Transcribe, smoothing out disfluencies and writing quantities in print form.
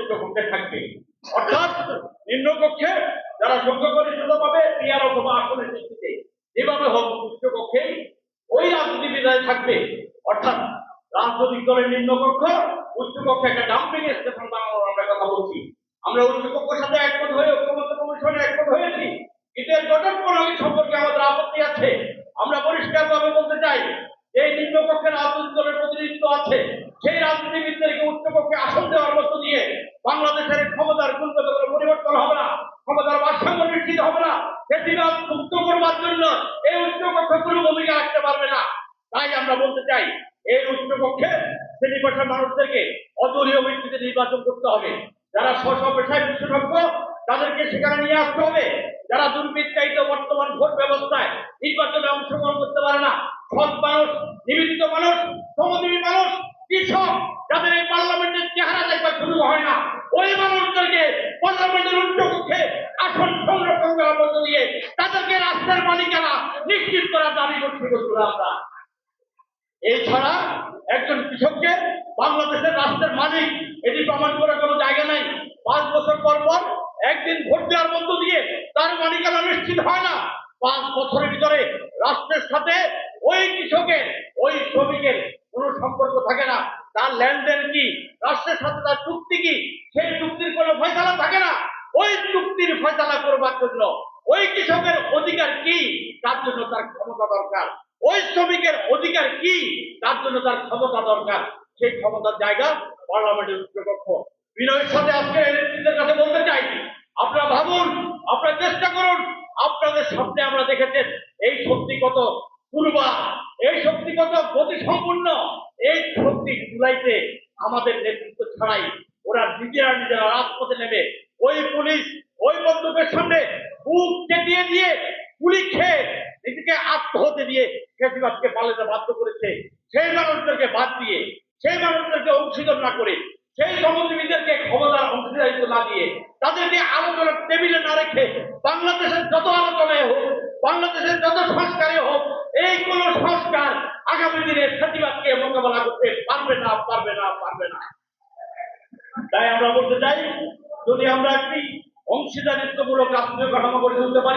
উচ্চকক্ষে থাকবে। অর্থাৎ নিম্নকক্ষে যারা সংখ্যাগরিষ্ঠতা পাবে পিআর অথবা আসনের ভিত্তিতে যেভাবে হোক উচ্চকক্ষেই ওই রাজনীতিবিদরাই থাকবে। অর্থাৎ রাজনৈতিক দলের নিম্নকক্ষ উচ্চকক্ষে একটা ডাম্পিং স্টেশন বানানোর আমরা কথা বলছি। আমরা উচ্চকক্ষের সাথে একমত হয়ে ঐক্যমত্য কমিশনে একমত হয়েছি, কিন্তু এর গঠন প্রণালী সম্পর্কে আমাদের আপত্তি আছে। আমরা পরিষ্কারভাবে বলতে চাই, এই নিম্নকক্ষের রাজনৈতিক দলের প্রতিনিধিত্ব আছে, সেই রাজনীতিবিদদেরকে উচ্চকক্ষে আসন দেওয়ার মধ্য দিয়ে বাংলাদেশের ক্ষমতার গুণগত কোনো পরিবর্তন হবে না, ক্ষমতার ভারসাম্য নিশ্চিত হবে না। বেশিরভাগ মুক্ত করবার জন্য এই উচ্চকক্ষ কোনো ভূমিকা রাখতে পারবে না। তাই আমরা বলতে চাই, এই উচ্চকক্ষে শ্রেণী পেশার মানুষদেরকে অদলীয় ভিত্তিতে নির্বাচন করতে হবে। যারা স্ব পেশায় বিশেষজ্ঞ তাদেরকে সেখানে নিয়ে আসতে হবে। যারা দুর্বৃত্তায়িত বর্তমান ভোট ব্যবস্থায় নির্বাচনে অংশগ্রহণ করতে পারে না, সৎ মানুষ, নিবেদিত মানুষ, শ্রমজীবী মানুষ, কৃষক, যাদের এই পার্লামেন্টের চেহারা দেখবার সুযোগ হয় না, ওই মানুষদেরকে পার্লামেন্টের উচ্চকক্ষে আসন সংরক্ষণ করার মধ্য দিয়ে তাদেরকে রাষ্ট্রের মালিকানা নিশ্চিত করার দাবি করছি বন্ধুরা আমরা। এছাড়া একজন কৃষককে বাংলাদেশের রাষ্ট্রের মালিক এটি প্রমাণ করার কোনো জায়গা নাই। 5 বছর পর পর একদিন ভোট দেওয়ার মধ্য দিয়ে তার মালিকানা নিশ্চিত হয় না। 5 বছরের ভিতরে রাষ্ট্রের সাথে ওই কৃষকের, ওই শ্রমিকের কোনো সম্পর্ক থাকে না। তার লেনদেন কি, রাষ্ট্রের সাথে তার চুক্তি কি, সেই চুক্তির কোনো ফয়সালা থাকে না। ওই চুক্তির ফয়সালা করবার জন্য ওই কৃষকের অধিকার কি, তার জন্য তার ক্ষমতা দরকার। ওই শ্রমিকের অধিকার কি, তার জন্য তার ক্ষমতা দরকার। সেই ক্ষমতার জায়গা পার্লামেন্টের উচ্চকক্ষ। বিনয়ের সাথে আজকে নেতৃত্বের কাছে বলতে চাই, আপনারা ভাবুন, আপনারা চেষ্টা করুন। আপনাদের সামনে আমরা দেখেছেন এই শক্তি কত পূর্বা, এই শক্তি কত গতিসম্পন্ন। এই শক্তি তুলাইতে আমাদের নেতৃত্ব ছাড়াই ওরা নিজেরা রাজপথে নেমে ওই পুলিশ, ওই বন্দুকের সামনে বুক চেটিয়ে দিয়ে গুলি খেয়ে নিজেকে আত্মহত্যা দিয়ে ফ্যাসিবাদকে পালাতে বাধ্য করেছে। সেই মানুষদেরকে বাদ দিয়ে, সেই মানুষদেরকে অংশীদার না করে, সেই শ্রমজীবীদেরকে ক্ষমতার অংশীদারিত্ব না দিয়ে, তাদেরকে আলোচনার টেবিলে না রেখে বাংলাদেশের যত আলোচনায় হোক, বাংলাদেশের যত সংস্কারে হোক, এই কোন সংস্কার আগামী দিনে ফ্যাসিবাদকে মোকাবেলা করতে পারবে না, পারবে না, পারবে না। তাই আমরা বলতে চাই, যদি আমরা একটি অংশীদারিত্বমূলক রাষ্ট্রীয় কাঠামো গড়ে তুলতে পারি,